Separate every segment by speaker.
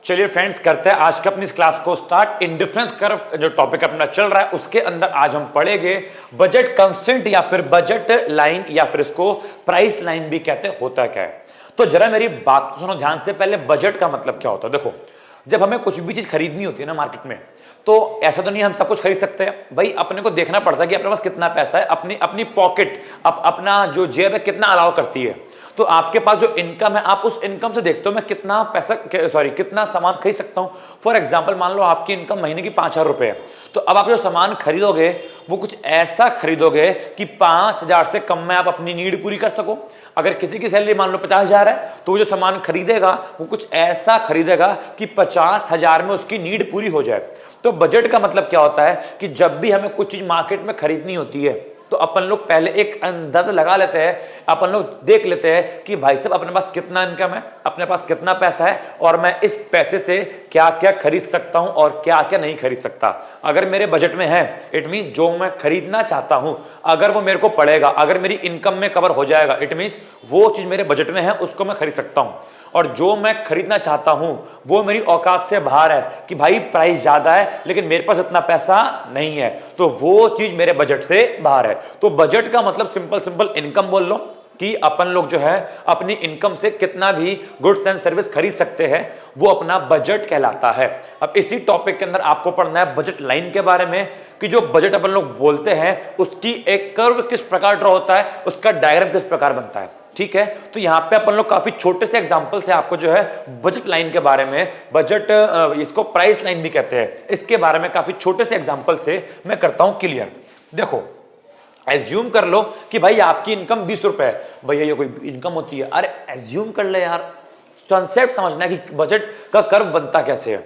Speaker 1: चलिए फ्रेंड्स, करते हैं आज का अपनी इस क्लास को स्टार्ट। इंडिफरेंस कर्व जो टॉपिक अपना चल रहा है उसके अंदर आज हम पढ़ेंगे बजट कंस्टेंट या फिर बजट लाइन या फिर इसको प्राइस लाइन भी कहते हैं। होता क्या है, तो जरा मेरी बात को सुनो ध्यान से। पहले बजट का मतलब क्या होता है, देखो जब हमें कुछ भी चीज खरीदनी होती है ना मार्केट में, तो ऐसा तो नहीं हम सब कुछ खरीद सकते हैं भाई। अपने को देखना पड़ता है कि अपने पास कितना पैसा है, अपनी अपनी पॉकेट अपना जो जेब है कितना अलाउ करती है। तो आपके पास जो इनकम है आप उस इनकम से देखते हो मैं कितना पैसा कितना सामान खरीद सकता हूं। फॉर एग्जांपल मान लो आपकी इनकम महीने की 5,000 रुपए है, तो अब आप जो सामान खरीदोगे वो कुछ ऐसा खरीदोगे कि 5,000 से कम में आप अपनी नीड पूरी कर सको। अगर किसी की सैलरी मान लो 50,000 है, तो वो जो सामान खरीदेगा वो कुछ ऐसा खरीदेगा कि 50,000 में उसकी नीड पूरी हो जाए। तो बजट का मतलब क्या होता है कि जब भी हमें कुछ चीज मार्केट में खरीदनी होती है तो अपन लोग पहले एक अंदाजा लगा लेते हैं, अपन लोग देख लेते हैं कि भाई साहब अपने पास कितना इनकम है, अपने पास कितना पैसा है और मैं इस पैसे से क्या क्या खरीद सकता हूं और क्या क्या नहीं खरीद सकता। अगर मेरे बजट में है, इट मीन जो मैं खरीदना चाहता हूं अगर वो मेरे को पड़ेगा, अगर मेरी इनकम में कवर हो जाएगा, इट मीन वो चीज मेरे बजट में है उसको मैं खरीद सकता हूं। और जो मैं खरीदना चाहता हूं वो मेरी औकात से बाहर है कि भाई प्राइस ज्यादा है लेकिन मेरे पास इतना पैसा नहीं है, तो वो चीज मेरे बजट से बाहर है। तो बजट का मतलब सिंपल इनकम बोल लो कि अपन लोग जो है अपनी इनकम से कितना भी गुड्स एंड सर्विस खरीद सकते हैं, वो अपना बजट कहलाता है। अब इसी टॉपिक के अंदर आपको पढ़ना है बजट लाइन के बारे में कि जो बजट अपन लोग बोलते हैं उसकी एक कर्व किस प्रकार ड्रॉ होता है, उसका डायग्राम किस प्रकार बनता है। ठीक है, तो यहां पे अपन लोग काफी छोटे से एग्जांपल से आपको जो है बजट लाइन के बारे में, बजट इसको प्राइस लाइन भी कहते हैं, इसके बारे में काफी छोटे से एग्जांपल से मैं करता हूं क्लियर। देखो एज्यूम कर लो कि भाई आपकी इनकम 20 रुपए है। भैया ये कोई इनकम होती है? अरे एज्यूम कर ले यार, कॉन्सेप्ट समझना है कि बजट का कर्व बनता कैसे है।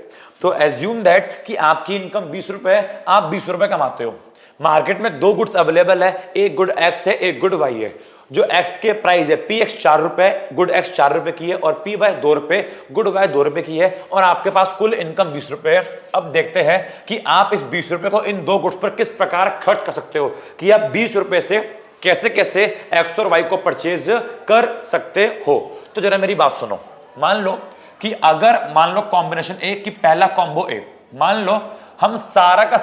Speaker 1: तो एज्यूम दैट कि आपकी इनकम 20 रुपए है, आप 20 रुपए कमाते हो। मार्केट में दो गुड्स अवेलेबल है, एक गुड एक्स है एक गुड वाई है। जो एक्स के प्राइस है पी एक्स 4 रुपए, गुड एक्स 4 रुपए की है, और पी वाई 2 रुपए, गुड वाई 2 रुपए की है, और आपके पास कुल इनकम 20 रुपए है। अब देखते हैं कि आप इस 20 रुपए को इन दो गुड्स पर किस प्रकार खर्च कर सकते हो, कि आप 20 रुपए से कैसे कैसे एक्स और वाई को परचेज कर सकते हो। तो जरा मेरी बात सुनो, मान लो कि अगर मान लो कॉम्बिनेशन ए कि पहला कॉम्बो ए, मान लो हम सारा का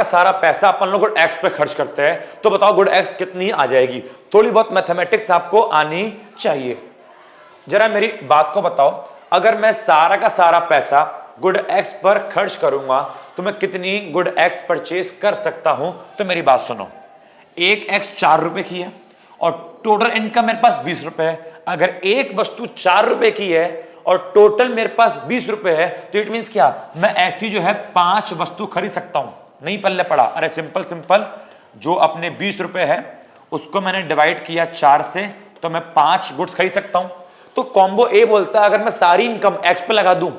Speaker 1: सारा पैसा अपन लोग गुड एक्स पे खर्च करते हैं, तो बताओ गुड एक्स कितनी आ जाएगी। थोड़ी बहुत मैथमेटिक्स आपको आनी चाहिए। जरा मेरी बात को बताओ, अगर मैं सारा का सारा पैसा गुड एक्स पर खर्च करूंगा तो मैं कितनी गुड एक्स परचेज कर सकता हूं। तो मेरी बात सुनो, एक एक्स 4 रुपए की है और टोटल इनकम मेरे पास 20 रुपए है। अगर एक वस्तु 4 रुपए की है और टोटल मेरे पास 20 रुपए है, तो इट मींस क्या, मैं ऐसी जो है 5 वस्तु खरीद सकता हूं। नहीं पल्ले पड़ा, अरे सिंपल जो अपने 20 रुपए है उसको मैंने डिवाइड किया 4 से, तो मैं 5 गुड्स खरीद सकता हूं। तो कॉम्बो ए बोलता है अगर मैं सारी इनकम एक्स पे लगा दूं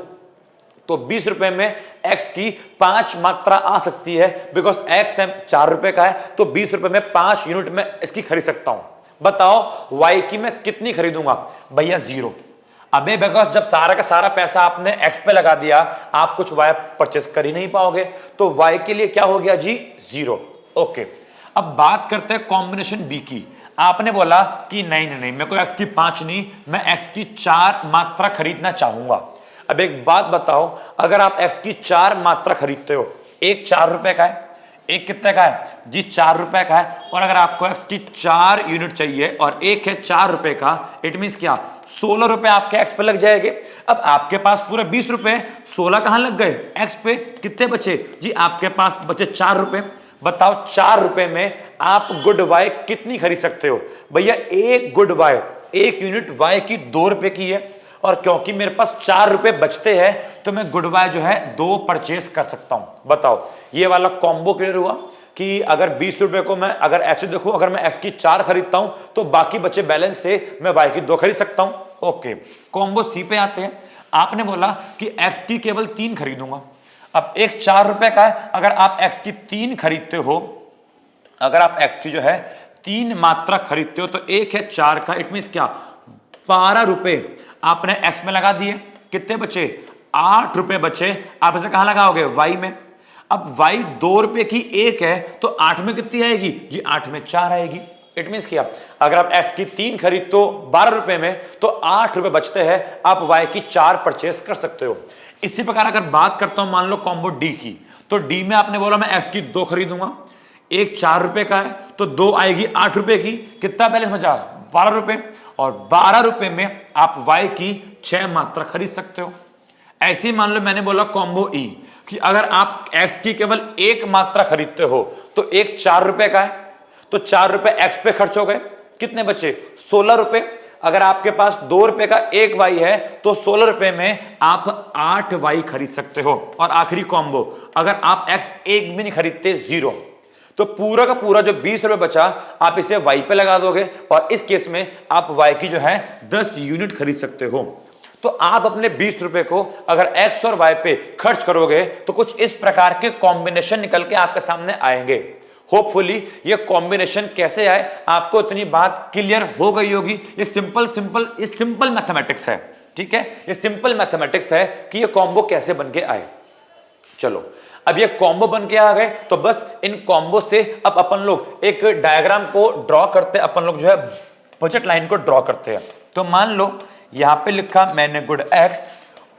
Speaker 1: तो 20 रुपए में एक्स की 5 मात्रा आ सकती है, बिकॉज एक्स 4 रुपए का है, तो 20 रुपए में 5 यूनिट में इसकी खरीद सकता हूं। बताओ वाई की मैं कितनी खरीदूंगा? भैया 0। अबे बिकॉज जब सारा का सारा पैसा आपने एक्स पे लगा दिया, आप कुछ वाई परचेस कर ही नहीं पाओगे, तो वाई के लिए क्या हो गया जी? 0। ओके, अब बात करते हैं कॉम्बिनेशन बी की। आपने बोला कि नहीं मैं कोई एक्स की 5 नहीं, मैं एक्स की 4 मात्रा खरीदना चाहूंगा। अब एक बात बताओ, अगर आप एक्स की 4 मात्रा खरीदते हो, एक 4 रुपए का है, एक कितने का है जी? 4 रुपए का है। और अगर आपको एक्स की 4 यूनिट चाहिए और एक है 4 रुपए का, इट मींस क्या, 16 रुपए आपके एक्स पे लग जाएंगे। अब आपके पास पूरे 20 रुपए, 16 कहां लग गए? एक्स पे। कितने बचे जी? आपके पास बचे 4 रुपए। बताओ 4 रुपए में आप गुड वाई कितनी खरीद सकते हो? भैया एक गुड वाई, एक यूनिट वाई की 2 रुपए की है, और क्योंकि मेरे पास 4 रुपए बचते हैं तो मैं गुड वाई जो है 2 परचेस कर सकता हूं। बताओ ये वाला कॉम्बो क्लियर हुआ कि अगर 20 रुपए को मैं अगर ऐसे देखूं, अगर मैं एक्स की 4 खरीदता हूं तो बाकी बचे बैलेंस से मैं वाई की 2 खरीद सकता हूं। ओके, कॉम्बो सी पे आते हैं। आपने बोला कि एक्स की केवल 3 खरीदूंगा। अब एक 4 रुपए का है, अगर आप एक्स की 3 खरीदते हो, अगर आप एक्स की जो है 3 मात्रा खरीदते हो, तो एक है 4 का, इट मींस क्या, 12 रुपए आपने एक्स में लगा दिए। कितने बचे? 8 रुपए बचे। आप इसे कहां लगाओगे? वाई में। अब वाई 2 रुपए की एक है, तो 8 में कितनी आएगी जी? 8 में 4 आएगी। इट मीन क्या, अगर आप x की 3 खरीदते हो 12 रुपए में तो 8 रुपए बचते हैं, आप y की 4 परचेस कर सकते हो। इसी प्रकार अगर बात करता हूं मान लो कॉम्बो डी की, तो डी में आपने बोला मैं x की 2 खरीदूंगा, एक 4 रुपए का है तो 2 आएगी 8 रुपए की, कितना बैलेंस बचा 12 रुपए, और 12 रुपए में आप y की 6 मात्रा खरीद सकते हो। ऐसे ही मान लो मैंने बोला कॉम्बो ई कि अगर आप x की केवल एक मात्रा खरीदते हो तो एक 4 रुपए का है, तो 4 रुपए x पे खर्च हो गए, कितने बचे 16 रुपए। अगर आपके पास 2 रुपए का एक y है तो 16 रुपए में आप 8 y खरीद सकते हो। और आखिरी कॉम्बो, अगर आप x एक भी नहीं खरीदते 0, तो पूरा का पूरा जो 20 रुपए बचा आप इसे y पे लगा दोगे, और इस केस में आप y की जो है 10 यूनिट खरीद सकते हो। तो आप अपने 20 रुपए को अगर x और y पे खर्च करोगे तो कुछ इस प्रकार के कॉम्बिनेशन निकल के आपके सामने आएंगे। होपफुली ये कॉम्बिनेशन कैसे आए आपको इतनी बात क्लियर हो गई होगी। ये सिंपल मैथमेटिक्स है, ठीक है, ये सिंपल मैथमेटिक्स है कि ये कॉम्बो कैसे बन के आए। चलो अब ये कॉम्बो बन के आ गए तो बस इन कॉम्बो से अब अपन लोग एक डायग्राम को ड्रॉ करते हैं, अपन लोग जो है बजट लाइन को ड्रॉ करते हैं। तो मान लो यहां पे लिखा मैंने गुड x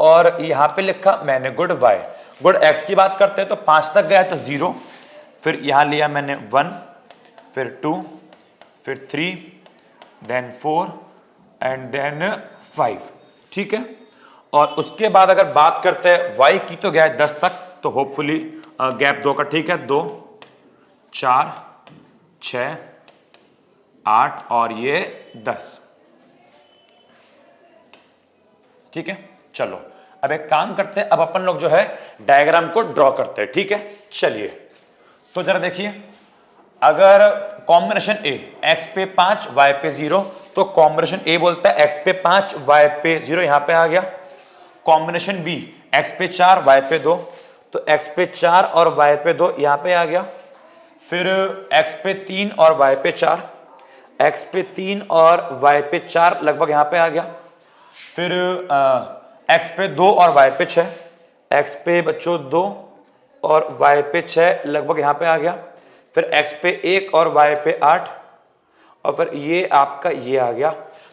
Speaker 1: और यहां पे लिखा मैंने गुड y। गुड x की बात करते हैं तो 5 तक गया तो 0, फिर यहां लिया मैंने 1, फिर 2, फिर 3, देन 4 एंड देन 5, ठीक है। और उसके बाद अगर बात करते हैं y की तो गया 10 तक, तो होपफुली गैप 2 का, ठीक है, 2, 4, 6, 8 और ये 10, ठीक है। चलो अब एक काम करते हैं, अब अपन लोग जो है डायग्राम को ड्रॉ करते हैं, ठीक है। चलिए तो जरा देखिए, अगर कॉम्बिनेशन ए x पे 5 y पे 0, तो कॉम्बिनेशन ए बोलता है x पे 5 y पे 0, यहां पे आ गया। कॉम्बिनेशन बी x पे 4 y पे 2, तो x पे 4 और y पे 2 यहां पे आ गया। फिर x पे 3 और y पे 4, x पे 3 और y पे 4 लगभग यहां पे आ गया। फिर x पे 2 और y पे 6, x पे बच्चों 2 और y पे 6 लगभग यहां पे आ गया। फिर x पे 1 और y पे 8, और फिर ये आपका ये आ गया।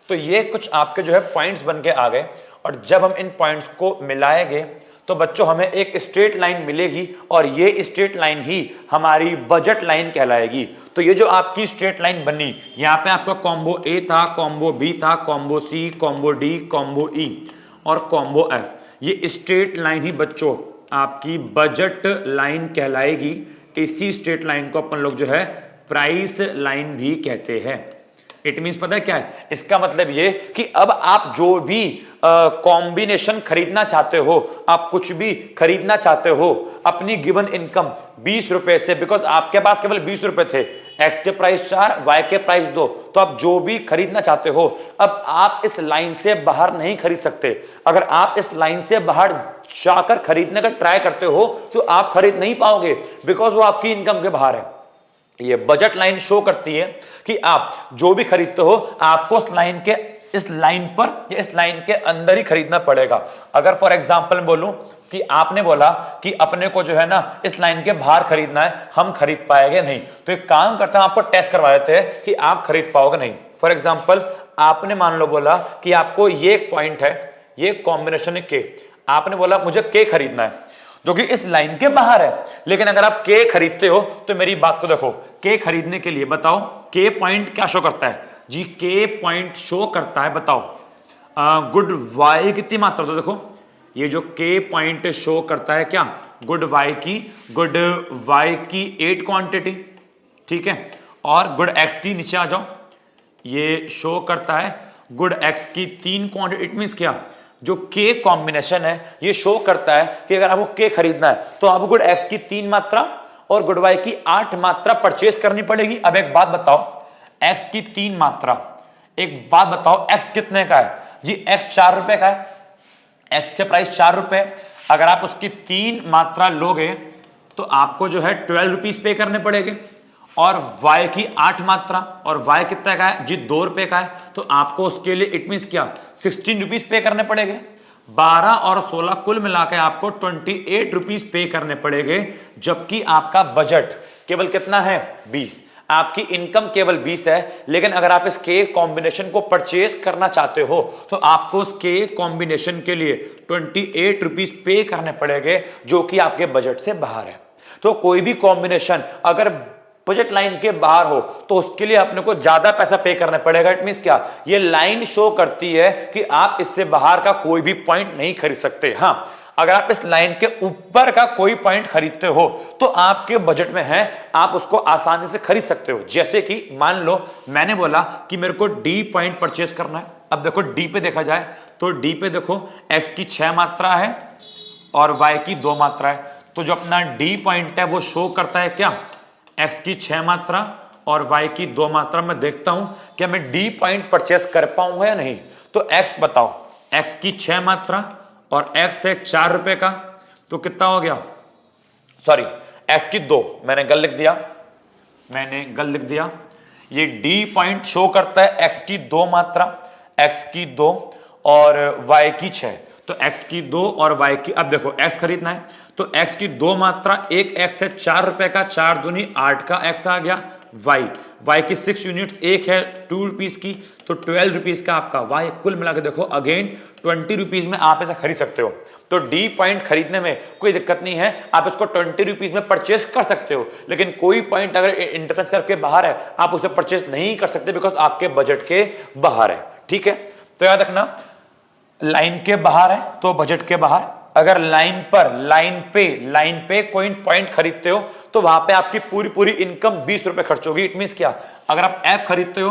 Speaker 1: तो ये कुछ आपके जो है पॉइंट्स बन के आ गए, और जब हम इन पॉइंट्स को मिलाएंगे तो बच्चों हमें एक स्ट्रेट लाइन मिलेगी, और ये स्ट्रेट लाइन ही हमारी बजट लाइन कहलाएगी। तो ये जो आपकी स्ट्रेट लाइन बनी, यहाँ पे आपका कॉम्बो ए था, कॉम्बो बी था, कॉम्बो सी, कॉम्बो डी, कॉम्बो ई और कॉम्बो एफ, ये स्ट्रेट लाइन ही बच्चों आपकी बजट लाइन कहलाएगी। इसी स्ट्रेट लाइन को अपन लोग जो है प्राइस लाइन भी कहते हैं। इट मींस पता है क्या है इसका मतलब ये कि अब आप जो भी कॉम्बिनेशन खरीदना चाहते हो, आप कुछ भी खरीदना चाहते हो अपनी गिवन इनकम 20 रुपए से, बिकॉज आपके पास केवल 20 रुपए थे, x के प्राइस 4 y के प्राइस 2, तो आप जो भी खरीदना चाहते हो अब आप इस लाइन से बाहर नहीं खरीद सकते। अगर आप इस लाइन से बाहर जाकर खरीदने का ट्राई करते हो तो आप खरीद नहीं पाओगे, बिकॉज वो आपकी इनकम के बाहर है। ये बजट लाइन शो करती है कि आप जो भी खरीदते हो आपको इस लाइन पर या इस लाइन के अंदर ही खरीदना पड़ेगा। अगर फॉर एग्जांपल बोलूं कि आपने बोला कि अपने को जो है ना इस लाइन के बाहर खरीदना है, हम खरीद पाएंगे नहीं, तो एक काम करते हैं आपको टेस्ट करवा देते हैं कि आप खरीद पाओगे नहीं। फॉर एग्जांपल आपने मान लो बोला कि आपको ये एक पॉइंट है, ये कॉम्बिनेशन है के, आपने बोला मुझे के खरीदना है जो कि इस लाइन के बाहर है। लेकिन अगर आप के खरीदते हो तो मेरी बात को देखो, के खरीदने के लिए बताओ के पॉइंट क्या शो करता है जी, के पॉइंट शो करता है, बताओ गुड वाई कितनी मात्रा, तो देखो ये जो के पॉइंट शो करता है क्या, गुड वाई की 8 क्वांटिटी, ठीक है, और गुड एक्स की नीचे आ जाओ, ये शो करता है गुड एक्स की 3 क्वांटिटी। इट मींस क्या, जो के कॉम्बिनेशन है ये शो करता है कि अगर आपको के खरीदना है तो आपको गुड एक्स की 3 मात्रा और गुड वाई की 8 मात्रा परचेस करनी पड़ेगी। अब एक बात बताओ, एक्स की 3 मात्रा, एक बात बताओ एक्स कितने का है जी, एक्स 4 रुपए का है, एक्स के प्राइस 4 रुपए, अगर आप उसकी 3 मात्रा लोगे तो आपको जो है 12 रुपीज पे करने पड़ेंगे, और y की 8 मात्रा, और y कितना का है जी 2 रुपए का है, तो आपको उसके लिए इट मींस क्या 16 रुपीज पे करने पड़ेंगे। 12 और 16 कुल मिलाकर आपको 28 रुपीज पे करने पड़ेंगे, जबकि आपका बजट केवल कितना है 20। आपकी इनकम केवल 20 है, लेकिन अगर आप इसके कॉम्बिनेशन को परचेज करना चाहते हो तो आपको उसके कॉम्बिनेशन के लिए 28 रुपीज पे करने पड़ेंगे, जो कि आपके बजट से बाहर है। तो कोई भी कॉम्बिनेशन अगर बजट लाइन के बाहर हो तो उसके लिए अपने को ज्यादा पैसा पे करना पड़ेगा। इट मींस क्या, ये लाइन शो करती है कि आप इससे बाहर का कोई भी पॉइंट नहीं खरीद सकते। हाँ, अगर आप इस लाइन के ऊपर का कोई पॉइंट खरीदते हो तो आपके बजट में है, आप उसको आसानी से खरीद सकते हो। जैसे कि मान लो मैंने बोला कि मेरे को डी पॉइंट परचेज करना है। अब देखो डी पे देखा जाए तो डी पे देखो एक्स की 6 मात्रा है और वाई की 2 मात्रा है। तो जो अपना डी पॉइंट है वो शो करता है क्या, एक्स की 6 मात्रा और वाई की 2 मात्रा। मैं देखता हूं कि मैं डी पॉइंट परचेस कर पाऊंगा या नहीं। तो एक्स बताओ, एक्स की 6 मात्रा और एक्स है 4 रुपए का, तो कितना हो गया, सॉरी एक्स की 2, मैंने गलत लिख दिया। ये डी पॉइंट शो करता है एक्स की 2 मात्रा, एक्स की 2 और वाई की 6। तो x की 2 और y की, अब देखो x खरीदना है तो x की 2 मात्रा, एक x है 4 रुपए का, 4 दूनी 8 का x आ गया। y की 6 यूनिट, एक है 2 रुपीज की, तो 12 रुपीज का आपका y। कुल मिला के देखो अगेन 20 रुपीज में आप ऐसा खरीद सकते हो। तो डी पॉइंट खरीदने में कोई दिक्कत नहीं है, आप इसको 20 रुपीज में परचेस कर सकते हो। लेकिन कोई पॉइंट अगर इंटरफेरेंस कर्व के बाहर है आप उसे परचेस नहीं कर सकते, बिकॉज आपके बजट के बाहर है। ठीक है, तो याद रखना, लाइन के बाहर है तो बजट के बाहर। अगर लाइन पे कोई पॉइंट खरीदते हो तो वहां पे आपकी पूरी इनकम 20 रुपए खर्च होगी। इट मींस क्या, अगर आप एफ खरीदते हो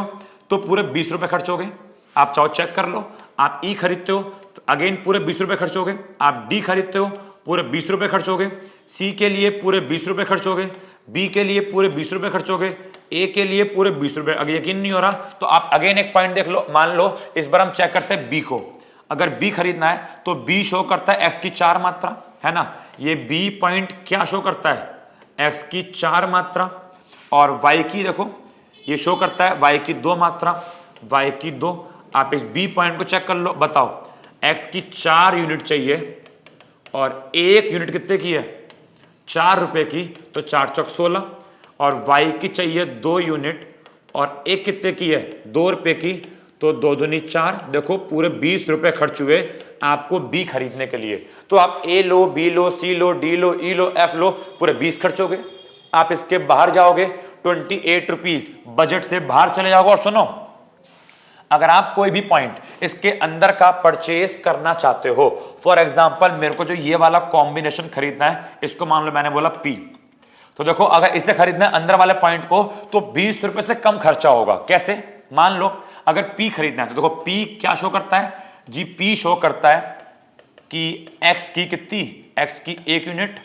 Speaker 1: तो पूरे 20 रुपए खर्च हो गए, आप चाहो चेक कर लो। आप ई खरीदते हो तो अगेन पूरे 20 रुपए खर्च हो गए। आप डी खरीदते हो पूरे 20 रुपए खर्च हो गए। सी के लिए पूरे 20 रुपए खर्च हो गए। बी के लिए पूरे 20 रुपए खर्च हो गए। ए के लिए पूरे 20 रुपए। अगर यकीन नहीं हो रहा तो आप अगेन एक पॉइंट देख लो। मान लो इस बार हम चेक करते हैं बी को। अगर बी खरीदना है तो बी शो करता है एक्स की 4 मात्रा, है ना। ये बी पॉइंट क्या शो करता है, एक्स की 4 मात्रा, और वाई की देखो ये शो करता है वाई की 2 मात्रा, वाई की 2। आप इस बी पॉइंट को चेक कर लो, बताओ एक्स की 4 यूनिट चाहिए और एक यूनिट कितने की है, 4 रुपए की, तो 4 चौक 16। और वाई की चाहिए 2 यूनिट और एक कितने की है, 2 रुपए की, तो 2 दूनी 4। देखो पूरे 20 रुपए खर्च हुए आपको बी खरीदने के लिए। तो आप ए लो, बी लो, सी लो, डी लो, ई लो, एफ लो, पूरे 20 खर्च हो गए। आप इसके बाहर जाओगे 28 रुपीज बजट से बाहर चले जाओगे। और सुनो, अगर आप कोई भी पॉइंट इसके अंदर का परचेज करना चाहते हो, फॉर एग्जांपल मेरे को जो ये वाला कॉम्बिनेशन खरीदना है, इसको मान लो मैंने बोला पी, तो देखो अगर इसे खरीदना है अंदर वाले पॉइंट को तो 20 रुपए से कम खर्चा होगा। कैसे, मान लो अगर पी खरीदना है तो देखो पी क्या शो करता है जी, पी शो करता है कि एक्स की कितनी, एक्स की 1 यूनिट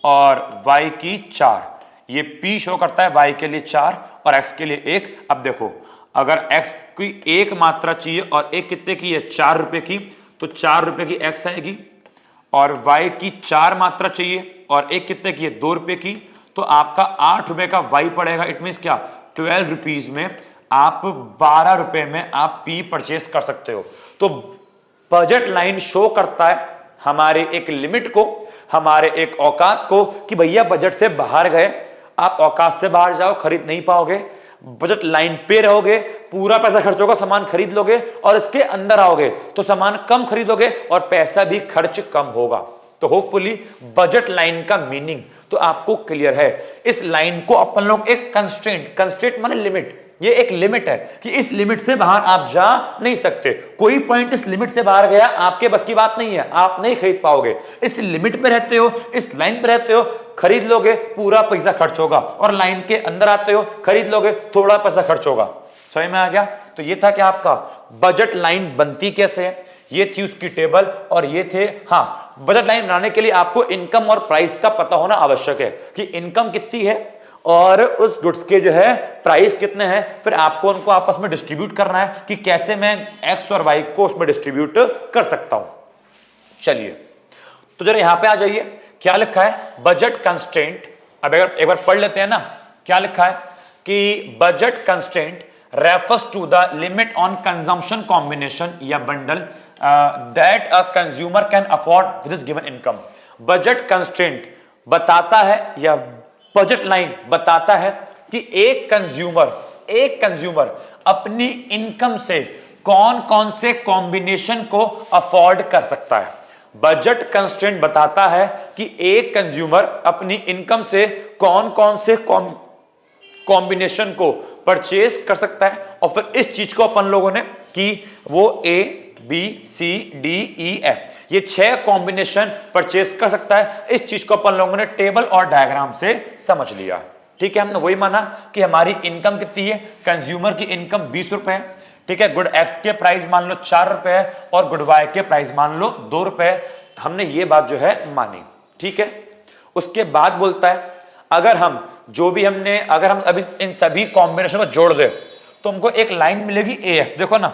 Speaker 1: और वाई की 4। ये पी शो करता है वाई के लिए 4 और एक्स के लिए 1। अब देखो अगर एक्स की 1 मात्रा चाहिए और एक कितने की है, 4 रुपए की, तो 4 रुपए की एक्स आएगी। और वाई की 4 मात्रा चाहिए और एक कितने की है, 2 रुपए की, तो आपका 8 रुपए का वाई पड़ेगा। इट मींस क्या, 12 रुपीज में आप 12 रुपए में आप पी परचेस कर सकते हो। तो बजट लाइन शो करता है हमारे एक लिमिट को, हमारे एक औकात को, कि भैया बजट से बाहर गए, आप औकात से बाहर जाओ, खरीद नहीं पाओगे। बजट लाइन पे रहोगे, पूरा पैसा खर्च होगा, सामान खरीद लोगे, और इसके अंदर आओगे तो सामान कम खरीदोगे और पैसा भी खर्च कम होगा। तो होपफुली बजट लाइन का मीनिंग तो आपको क्लियर है। इस लाइन को अपन लोग एक कंस्ट्रेंट माने लिमिट, ये एक लिमिट है कि इस लिमिट से बाहर आप जा नहीं सकते। कोई पॉइंट इस लिमिट से बाहर गया आपके बस की बात नहीं है, आप नहीं खरीद पाओगे। इस लिमिट पे रहते हो, इस लाइन पे रहते हो, खरीद लोगे पूरा पैसा खर्च होगा, और लाइन के अंदर आते हो खरीद लोगे थोड़ा पैसा खर्च होगा। समझ में आ गया। तो ये था कि आपका बजट लाइन बनती कैसे है, ये थी उसकी टेबल, और ये थे, हाँ, बजट लाइन बनाने के लिए आपको इनकम और प्राइस का पता होना आवश्यक है कि इनकम कितनी है और उस गुड्स के जो है प्राइस कितने हैं। फिर आपको उनको आपस में डिस्ट्रीब्यूट करना है कि कैसे मैं एक्स और वाई को उसमें डिस्ट्रीब्यूट कर सकता हूं। चलिए तो जरा यहां पे आ जाइए, क्या लिखा है, बजट कंस्ट्रेंट। अब एक बार पढ़ लेते हैं ना, क्या लिखा है कि budget constraint refers to the limit on consumption combination या bundle that a consumer can afford with his given income। Budget constraint बताता है या बजट लाइन बताता है कि एक कंज्यूमर अपनी इनकम से कौन कौन से कॉम्बिनेशन को अफोर्ड कर सकता है। बजट कंस्ट्रेंट बताता है कि एक कंज्यूमर अपनी इनकम से कौन कौन से कॉम्बिनेशन को परचेज कर सकता है, और फिर इस चीज को अपन लोगों ने कि वो A B C D E F ये 6 कॉम्बिनेशन परचेज कर सकता है। इस चीज को अपन लोगों ने टेबल और डायग्राम से समझ लिया। ठीक है, हमने वही माना कि हमारी इनकम कितनी है, कंज्यूमर की इनकम 20 रुपए है। ठीक है, गुड एक्स के प्राइस मान लो 4 रुपए है और गुड वाई के प्राइस मान लो 2 रुपए। हमने ये बात जो है मानी। ठीक है, उसके बाद बोलता है अगर हम अभी इन सभी कॉम्बिनेशन को जोड़ दे तो हमको एक लाइन मिलेगी ए एफ। देखो ना,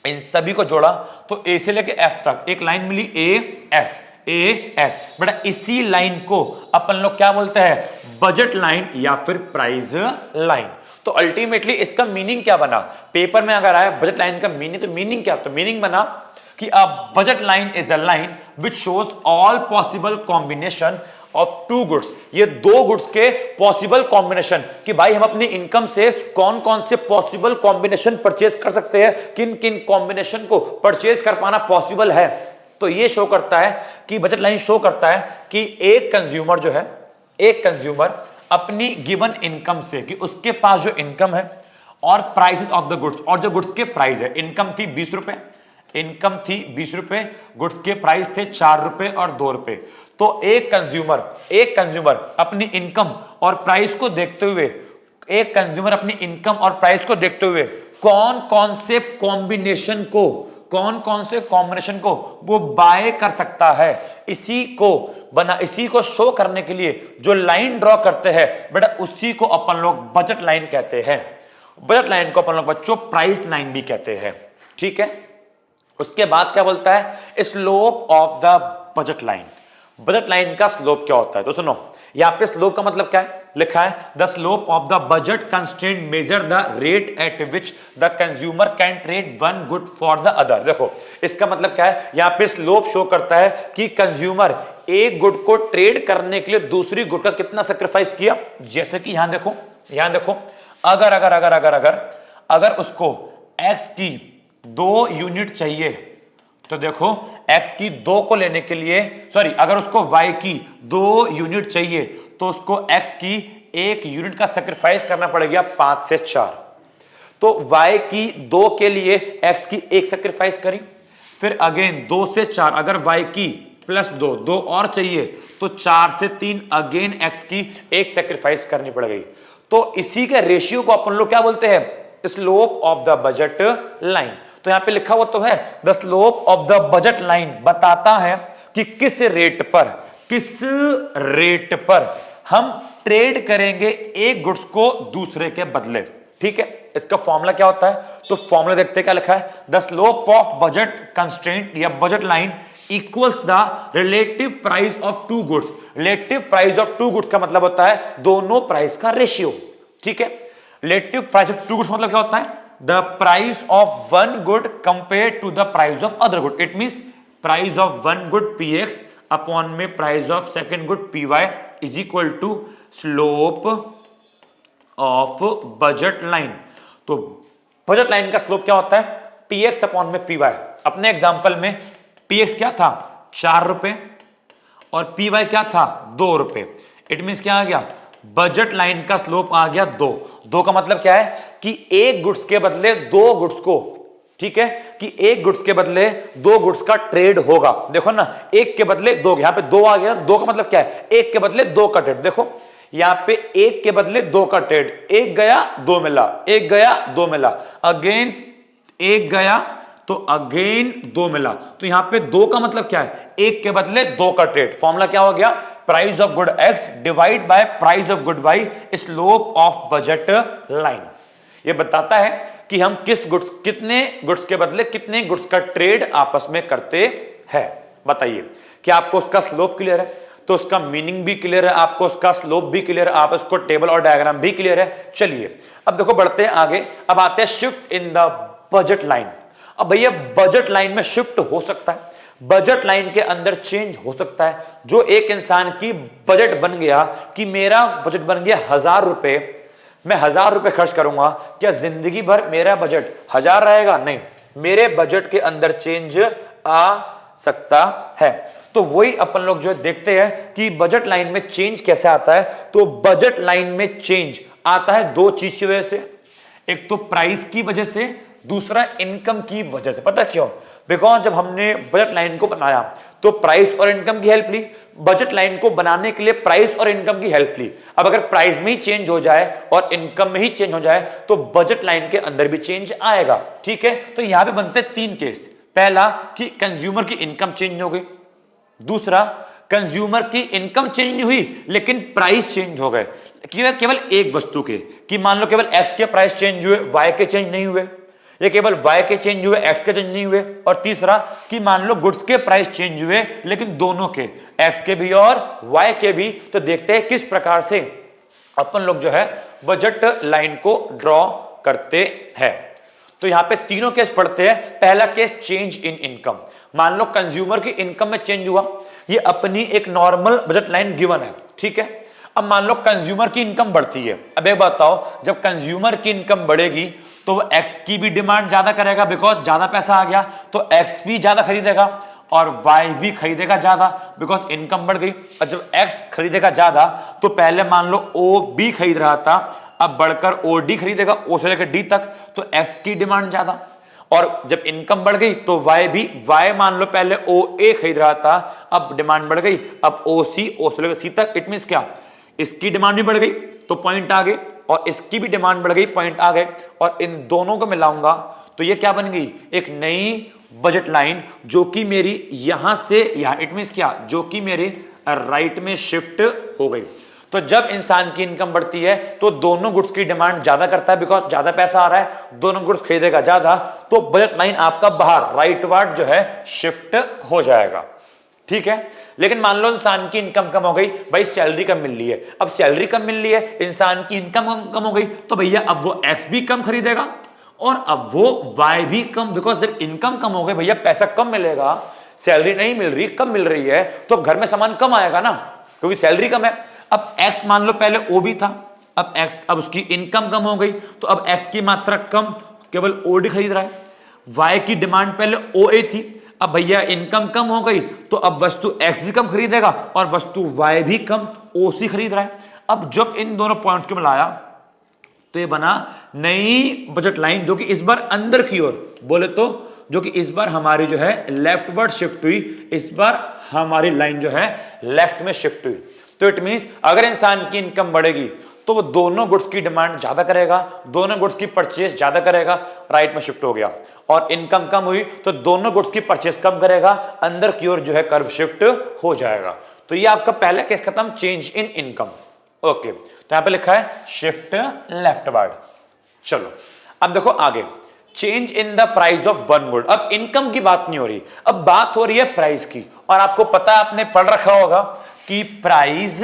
Speaker 1: इन सभी को जोड़ा तो ए से लेके एफ तक एक लाइन मिली ए एफ बेटा। इसी लाइन को अपन लोग क्या बोलते हैं, बजट लाइन या फिर प्राइस लाइन। तो अल्टीमेटली इसका मीनिंग क्या बना, पेपर में अगर आया बजट लाइन का मीनिंग, तो मीनिंग क्या, तो मीनिंग बना कि a budget line is a line which shows all possible combination of two goods. ये दो गुड्स के पॉसिबल कॉम्बिनेशन कि भाई हम अपनी इनकम से कौन कौन से पॉसिबल कॉम्बिनेशन परचेज कर सकते हैं, किन किन कॉम्बिनेशन को परचेज कर पाना पॉसिबल है। तो ये शो करता है कि बजट लाइन शो करता है कि एक कंज्यूमर अपनी गिवन इनकम से, कि उसके पास जो इनकम है और प्राइसेस ऑफ द गुड्स, और जो गुड्स के प्राइस है, इनकम थी 20 रुपए, गुड्स के प्राइस थे 4 रुपए और 2 रुपए। तो एक कंज्यूमर अपनी इनकम और प्राइस को देखते हुए कौन कौन से कॉम्बिनेशन को वो बाय कर सकता है। इसी को शो करने के लिए जो लाइन ड्रॉ करते हैं बेटा, उसी को अपन लोग बजट लाइन कहते हैं। बजट लाइन को अपन लोग बच्चों प्राइस लाइन भी कहते हैं। ठीक है, उसके बाद क्या बोलता है, slope of the budget line. Budget line का स्लोप क्या होता है, तो सुनो, यहां पे स्लोप का मतलब क्या है, लिखा है the slope of the budget constraint measure the rate at which the consumer can trade one good for the other. देखो इसका मतलब क्या है, यहां पे स्लोप शो करता है कि कंज्यूमर एक गुड को ट्रेड करने के लिए दूसरी गुड का कितना सेक्रीफाइस किया। जैसे कि यहां देखो अगर उसको एक्स की 2 यूनिट चाहिए, तो देखो x की 2 को लेने के लिए, अगर उसको y की 2 यूनिट चाहिए तो उसको x की 1 यूनिट का सेक्रीफाइस करना पड़ेगा 5 से 4। तो y की 2 के लिए x की 1 सेक्रीफाइस करी, फिर अगेन 2 से 4, अगर y की प्लस 2 और चाहिए तो 4 से 3 अगेन x की 1 सेक्रीफाइस करनी पड़ गई। तो इसी के रेशियो को अपन लोग क्या बोलते हैं, slope of the budget line. तो यहां पे लिखा हुआ तो है the slope of the budget line बताता है कि किस रेट पर हम ट्रेड करेंगे एक गुड्स को दूसरे के बदले। ठीक है, इसका फॉर्मूला क्या होता है, तो फॉर्मूला देखते हैं क्या लिखा है, the slope of budget constraint या budget line equals the relative price of two goods. Relative price of two goods का मतलब होता है दोनों प्राइस का रेशियो। ठीक है, relative price of two goods मतलब क्या होता है, the price of one good compared to the price of other good. It means price of one good px upon में price of second good py is equal to slope of budget line. तो budget line का slope क्या होता है, px upon में py। अपने example में px क्या था 4 रुपए और py क्या था 2 रुपए। इट मींस क्या आ गया, बजट लाइन का स्लोप आ गया 2 का मतलब क्या है कि एक गुड्स के बदले 2 गुड्स को, ठीक है, कि एक गुड्स के बदले 2 गुड्स का ट्रेड होगा। देखो ना, एक के बदले 2, यहां पे 2 आ गया, 2 का मतलब क्या है, एक के बदले 2 का ट्रेड। देखो यहां पे एक के बदले 2 का ट्रेड, एक गया 2 मिला, एक गया 2 मिला, अगेन एक गया तो अगेन 2 मिला। तो यहां पे 2 का मतलब क्या है, एक के बदले 2 का ट्रेड। फॉर्मूला क्या हो गया, price of good x divide by price of good y, slope of budget line. ये बताता है कि हम कितने गुड्स के बदले कितने गुड्स का ट्रेड आपस में करते हैं। बताइए क्या आपको उसका स्लोप क्लियर है, तो उसका मीनिंग भी क्लियर है, आपको उसका स्लोप भी क्लियर है, आप उसको टेबल और डायग्राम भी क्लियर है। चलिए अब देखो बढ़ते हैं आगे, अब आते हैं shift in the budget line. अब भैया बजट लाइन में शिफ्ट हो सकता है, बजट लाइन के अंदर चेंज हो सकता है। जो एक इंसान की बजट बन गया कि मेरा बजट बन गया 1000 रुपए, मैं 1000 रुपए खर्च करूंगा, क्या जिंदगी भर मेरा बजट 1000 रहेगा? नहीं, मेरे बजट के अंदर चेंज आ सकता है। तो वही अपन लोग जो देखते हैं कि बजट लाइन में चेंज कैसे आता है। तो बजट लाइन में चेंज आता है दो चीज की वजह से, एक तो प्राइस की वजह से, दूसरा इनकम की वजह से। पता क्यों? बिकॉज जब हमने बजट लाइन को बनाया तो प्राइस और इनकम की हेल्प ली, बजट लाइन को बनाने के लिए प्राइस और इनकम की हेल्प ली। अब अगर प्राइस में ही चेंज हो जाए और इनकम में ही चेंज हो जाए तो बजट लाइन के अंदर भी चेंज आएगा। ठीक है, तो यहां पे बनते 3 केस। पहला कि कंज्यूमर की इनकम चेंज हो गई, दूसरा कंज्यूमर की इनकम चेंज नहीं हुई लेकिन प्राइस चेंज हो गए केवल एक वस्तु के, कि मान लो केवल एक्स के प्राइस चेंज हुए, वाई के चेंज नहीं हुए, ये केवल वाई के चेंज हुए, एक्स के चेंज नहीं हुए। और तीसरा कि मान लो गुड्स के प्राइस चेंज हुए लेकिन दोनों के, एक्स के भी और वाई के भी। तो देखते हैं किस प्रकार से अपन लोग जो है बजट लाइन को ड्रॉ करते हैं। तो यहां पे तीनों केस पढ़ते हैं। पहला केस चेंज इन इनकम, मान लो कंज्यूमर की इनकम में चेंज हुआ, ये अपनी एक नॉर्मल बजट लाइन गिवन है। ठीक है, अब मान लो कंज्यूमर की इनकम बढ़ती है। अब एक बताओ, जब कंज्यूमर की इनकम बढ़ेगी तो वो एक्स की भी डिमांड ज्यादा करेगा, बिकॉज ज्यादा पैसा आ गया तो एक्स भी ज्यादा खरीदेगा और वाई भी खरीदेगा ज्यादा, बिकॉज इनकम बढ़ गई। और जब एक्स खरीदेगा ज्यादा तो पहले मान लो ओ बी खरीद रहा था, अब बढ़कर ओ डी खरीदेगा, ओ से लेकर डी तक, तो एक्स की डिमांड ज्यादा। और जब इनकम बढ़ गई तो वाई भी, वाई मान लो पहले ओ ए खरीद रहा था, अब डिमांड बढ़ गई, अब ओ सी, ओ से लेकर सी तक। इट मींस क्या? इसकी डिमांड भी बढ़ गई तो पॉइंट आ गए, और इसकी भी डिमांड बढ़ गई, पॉइंट आ गए। और इन दोनों को मिलाऊंगा तो ये क्या बन गई? एक नई बजट लाइन जो कि मेरी यहां से यहां, इट मींस क्या? जो कि मेरे राइट में शिफ्ट हो गई। तो जब इंसान की इनकम बढ़ती है तो दोनों गुड्स की डिमांड ज्यादा करता है, बिकॉज ज्यादा पैसा आ रहा है, दोनों गुड्स खरीदेगा ज्यादा, तो बजट लाइन आपका बाहर राइटवर्ड जो है शिफ्ट हो जाएगा। ठीक है, लेकिन मान लो इंसान की इनकम कम हो गई, भाई सैलरी कम मिल रही है, अब सैलरी कम मिल रही है, इंसान की इनकम कम हो गई, तो भैया अब वो एक्स भी कम खरीदेगा और अब वो वाई भी कम, बिकॉज जब इनकम कम हो गई, भैया पैसा कम मिलेगा, सैलरी नहीं मिल रही, कम मिल रही है, तो घर में सामान कम आएगा ना, क्योंकि सैलरी कम है। अब एक्स मान लो पहले ओ भी था, अब एक्स, अब उसकी इनकम कम हो गई तो अब एक्स की मात्रा कम, केवल ओ डी खरीद रहा है। वाई की डिमांड पहले ओ ए थी, अब भैया इनकम कम हो गई तो अब वस्तु एक्स भी कम खरीदेगा और वस्तु वाई भी कम, ओ सी खरीद रहा है। अब जब इन दोनों पॉइंट्स को मिलाया तो ये बना नई बजट लाइन, जो कि इस बार अंदर की ओर बोले तो, जो कि इस बार हमारी जो है लेफ्टवर्ड शिफ्ट हुई, इस बार हमारी लाइन जो है लेफ्ट में शिफ्ट हुई। तो इट मींस अगर इंसान की इनकम बढ़ेगी तो वो दोनों गुड्स की डिमांड ज्यादा करेगा, दोनों गुड्स की परचेस ज्यादा करेगा, राइट में शिफ्ट हो गया। और इनकम कम हुई तो दोनों गुड्स की परचेस कम करेगा, अंदर की ओर जो है कर्व शिफ्ट हो जाएगा। तो ये आपका पहला केस खत्म, चेंज इन इनकम। ओके, तो यहां पे लिखा है शिफ्ट लेफ्टवर्ड। चलो अब देखो आगे, change in the price of one good. अब इनकम की बात नहीं हो रही, अब बात हो रही है प्राइस की। और आपको पता है, आपने पढ़ रखा होगा कि प्राइस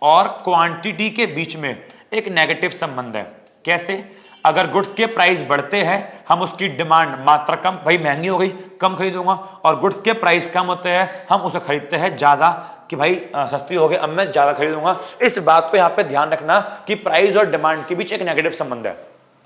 Speaker 1: और क्वांटिटी के बीच में एक नेगेटिव संबंध है। कैसे? अगर गुड्स के प्राइस बढ़ते हैं, हम उसकी डिमांड, मात्रा कम, भाई महंगी हो गई, कम खरीदूंगा, और गुड्स के प्राइस कम होते हैं, हम उसे खरीदते हैं ज्यादा, कि भाई सस्ती हो गई, अब मैं ज्यादा खरीदूंगा। इस बात पे यहाँ पे ध्यान रखना कि प्राइस और डिमांड के बीच एक नेगेटिव संबंध है।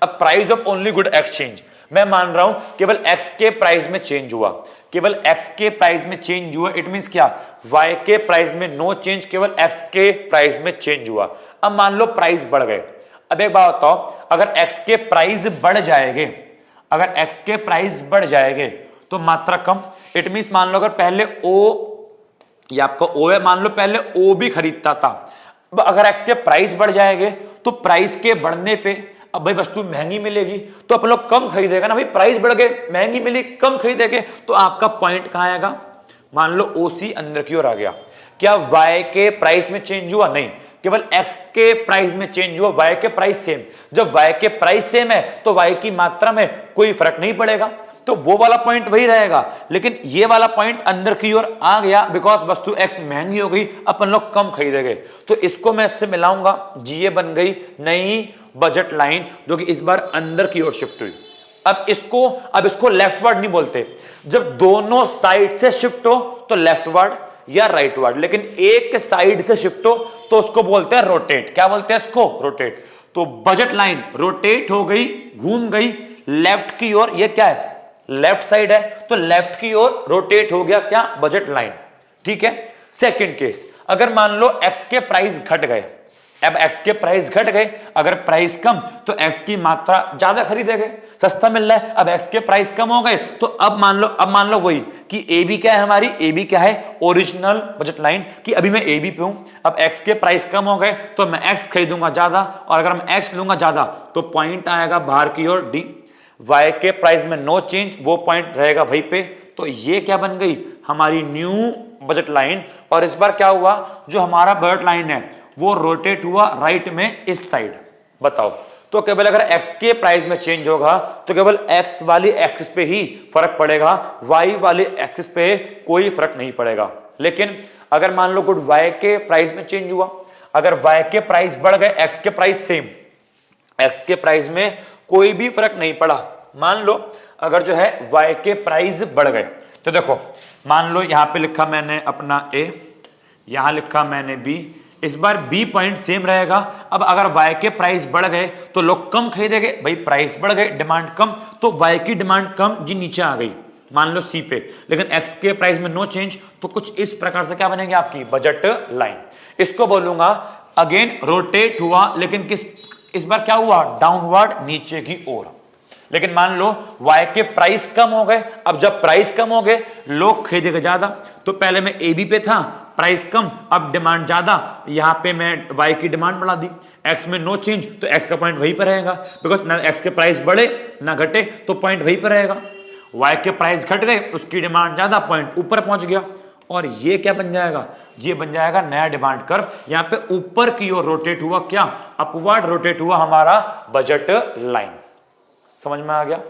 Speaker 1: अब price of only good exchange, मैं मान रहा हूं केवल एक्स के प्राइस में चेंज हुआ, केवल एक्स के प्राइस में चेंज हुआ, इट मींस क्या? वाई के प्राइस में नो चेंज, केवल एक्स के प्राइस में चेंज हुआ। अब मान लो प्राइस बढ़ गए, अब एक बात बताओ, अगर एक्स के प्राइस बढ़ जाएंगे, अगर एक्स के प्राइस बढ़ जाएंगे तो मात्रा कम, इट मींस मान लो अगर पहले ओ, ये आपका ओ है, मान लो पहले ओ भी खरीदता था, अगर एक्स के प्राइस बढ़ जाएंगे तो प्राइस के बढ़ने पे अब भाई वस्तु महंगी मिलेगी तो अपन लोग कम खरीदेगा ना, भाई प्राइस बढ़ गए, महंगी मिली, कम खरीदेंगे, तो आपका पॉइंट कहां आएगा? मान लो ओ सी अंदर की ओर आ गया। क्या वाई के प्राइस में चेंज हुआ? नहीं, केवल एक्स के प्राइस में चेंज हुआ, वाई के प्राइस सेम। जब वाई के प्राइस सेम है तो वाई की मात्रा में कोई फर्क नहीं पड़ेगा, तो वो वाला पॉइंट वही रहेगा। लेकिन ये वाला पॉइंट अंदर की ओर आ गया, बिकॉज वस्तु एक्स महंगी हो गई, अपन लोग कम खरीदेंगे, तो इसको मैं इससे मिलाऊंगा, जी ये बन गई नई बजट लाइन, जो कि इस बार अंदर की ओर शिफ्ट हुई। अब इसको लेफ्टवर्ड नहीं बोलते, जब दोनों साइड से शिफ्ट हो तो लेफ्टवर्ड या राइटवर्ड, लेकिन एक साइड से शिफ्ट हो तो उसको बोलते हैं रोटेट। क्या बोलते हैं इसको? रोटेट। तो बजट लाइन रोटेट हो गई, घूम गई लेफ्ट की ओर, ये क्या है लेफ्ट साइड है, तो लेफ्ट की ओर रोटेट हो गया क्या बजट लाइन। ठीक है। सेकंड केस, अगर मान लो एक्स के प्राइस घट गए, अब एक्स के प्राइस घट गए, अगर प्राइस कम तो एक्स की मात्रा ज्यादा खरीदेंगे, सस्ता मिल रहा है। अब एक्स के प्राइस कम हो गए तो अब मान लो वही कि ए बी क्या है हमारी, ए बी क्या है ओरिजिनल बजट लाइन कि अभी मैं ए बी पे हूं, अब एक्स के प्राइस कम हो गए तो मैं एक्स खरीदूंगा ज्यादा, और अगर मैं एक्स लूंगा ज्यादा तो पॉइंट आएगा बाहर की ओर डी, वाई के प्राइस में नो चेंज, वो पॉइंट रहेगा वहीं पे। तो ये क्या बन गई हमारी न्यू बजट लाइन। और इस बार क्या हुआ, जो हमारा बजट लाइन है वो रोटेट हुआ राइट में इस साइड। बताओ, तो केवल अगर x के प्राइस में चेंज होगा तो केवल x वाली एक्सिस पे ही फर्क पड़ेगा, y वाली एक्सिस पे कोई फर्क नहीं पड़ेगा। लेकिन अगर मान लो गुड y के प्राइस में चेंज हुआ, अगर y के प्राइस बढ़ गए, x के प्राइस सेम, x के प्राइस में कोई भी फर्क नहीं पड़ा। मान लो अगर जो है y के प्राइस बढ़ गए, तो देखो मान लो यहां पे लिखा मैंने अपना a, यहां लिखा मैंने b, इस बार b पॉइंट सेम रहेगा। अब अगर y के प्राइस बढ़ गए तो लोग कम खरीदेंगे, भाई प्राइस बढ़ गए डिमांड कम, तो y की डिमांड कम जी नीचे आ गई मान लो c पे, लेकिन x के प्राइस में नो चेंज, तो कुछ इस प्रकार से क्या बनेगी आपकी बजट लाइन। इसको बोलूंगा अगेन रोटेट हुआ, लेकिन इस बार क्या हुआ डाउनवर्ड नीचे की ओर। लेकिन मान लो y के प्राइस कम हो गए, अब जब प्राइस कम हो गए लोग खरीदेंगे ज्यादा, तो पहले मैं ए बी पे था, प्राइस कम, अब डिमांड ज्यादा, यहां पे मैं y की डिमांड बढ़ा दी, x में नो चेंज तो x का पॉइंट वहीं पर रहेगा, बिकॉज ना x के प्राइस बढ़े ना घटे तो पॉइंट वहीं पर रहेगा। y के प्राइस घट गए, उसकी डिमांड ज्यादा, पॉइंट ऊपर पहुंच गया। और ये क्या बन जाएगा, ये बन जाएगा नया डिमांड कर्व, यहां पे ऊपर की ओर रोटेट हुआ क्या अपवर्ड रोटेट हुआ हमारा बजट लाइन। समझ में आ गया।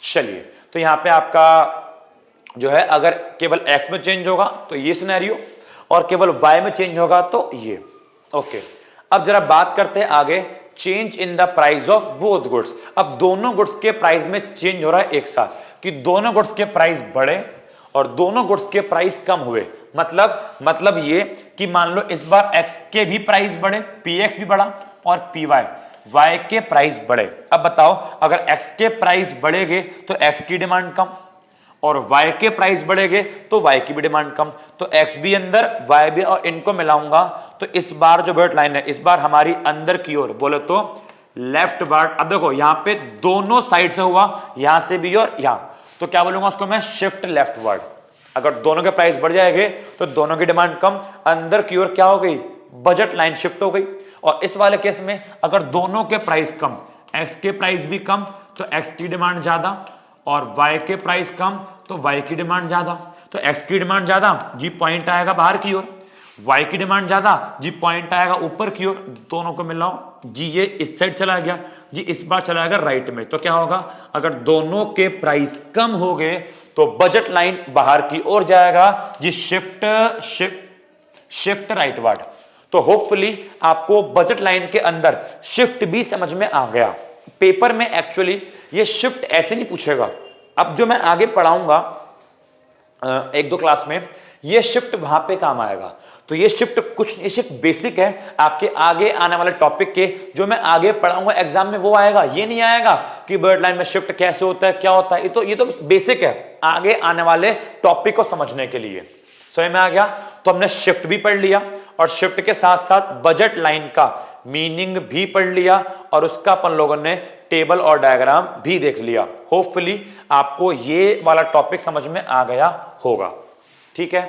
Speaker 1: चलिए, तो यहां पे आपका जो है अगर केवल x में चेंज होगा तो ये सिनेरियो, और केवल y में चेंज होगा तो ये। ओके, अब जरा बात करते हैं आगे, change in the price of both goods. अब दोनों गुड्स के प्राइस में चेंज हो रहा है एक साथ, कि दोनों गुड्स के प्राइस बढ़े और दोनों गुड्स के प्राइस कम हुए। मतलब ये कि मान लो इस बार x के भी प्राइस बढ़े, px भी बढ़ा, और py y के प्राइस बढ़े। अब बताओ, अगर x के प्राइस बढ़ेंगे तो x की डिमांड कम, और y के प्राइस बढ़ेंगे तो y की भी डिमांड कम, तो x भी अंदर y भी, और इनको मिलाऊंगा तो इस बार जो बजट लाइन है इस बार हमारी अंदर की ओर बोले तो लेफ्ट वर्ड। अब देखो यहां पे दोनों साइड से हुआ, यहां से भी और यहां, तो क्या बोलूंगा उसको मैं शिफ्ट लेफ्ट वर्ड। अगर दोनों के प्राइस बढ़ जाएंगे तो दोनों की डिमांड कम, अंदर की ओर क्या हो गई बजट लाइन शिफ्ट हो गई। और इस वाले केस में अगर दोनों के प्राइस कम, x के प्राइस भी कम तो x की डिमांड ज्यादा, और y के प्राइस कम तो y की डिमांड ज्यादा। तो x की डिमांड ज्यादा जी पॉइंट आएगा बाहर की ओर, y की डिमांड ज्यादा जी पॉइंट आएगा ऊपर की ओर। दोनों को मिलाओ जी, ये इस साइड चला गया जी, इस बार चला गया राइट में। तो क्या होगा, अगर दोनों के प्राइस कम हो गए तो बजट लाइन बाहर की ओर जाएगा जी, शिफ्ट राइटवर्ड। तो होपफुली आपको बजट लाइन के अंदर शिफ्ट भी समझ में आ गया। पेपर में एक्चुअली ये शिफ्ट ऐसे नहीं पूछेगा, अब जो मैं आगे पढ़ाऊंगा एक दो क्लास में, ये शिफ्ट वहां पे काम आएगा। तो ये शिफ्ट कुछ, ये शिफ्ट बेसिक है, आपके आगे आने वाले टॉपिक के जो मैं आगे पढ़ाऊंगा एग्जाम में वो आएगा। ये नहीं आएगा कि बजट लाइन में शिफ्ट कैसे होता है क्या होता है, ये तो बेसिक है आगे आने वाले टॉपिक को समझने के लिए। समझ में आ गया। तो हमने शिफ्ट भी पढ़ लिया और शिफ्ट के साथ साथ बजट लाइन का मीनिंग भी पढ़ लिया, और उसका अपन लोगों ने टेबल और डायग्राम भी देख लिया। होपफुली आपको ये वाला टॉपिक समझ में आ गया होगा। ठीक है,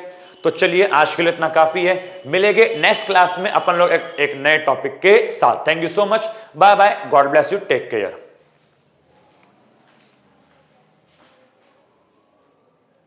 Speaker 1: तो चलिए आज के लिए इतना काफी है, मिलेंगे नेक्स्ट क्लास में अपन लोग एक नए टॉपिक के साथ। Thank you so much, bye bye, God bless you, take care.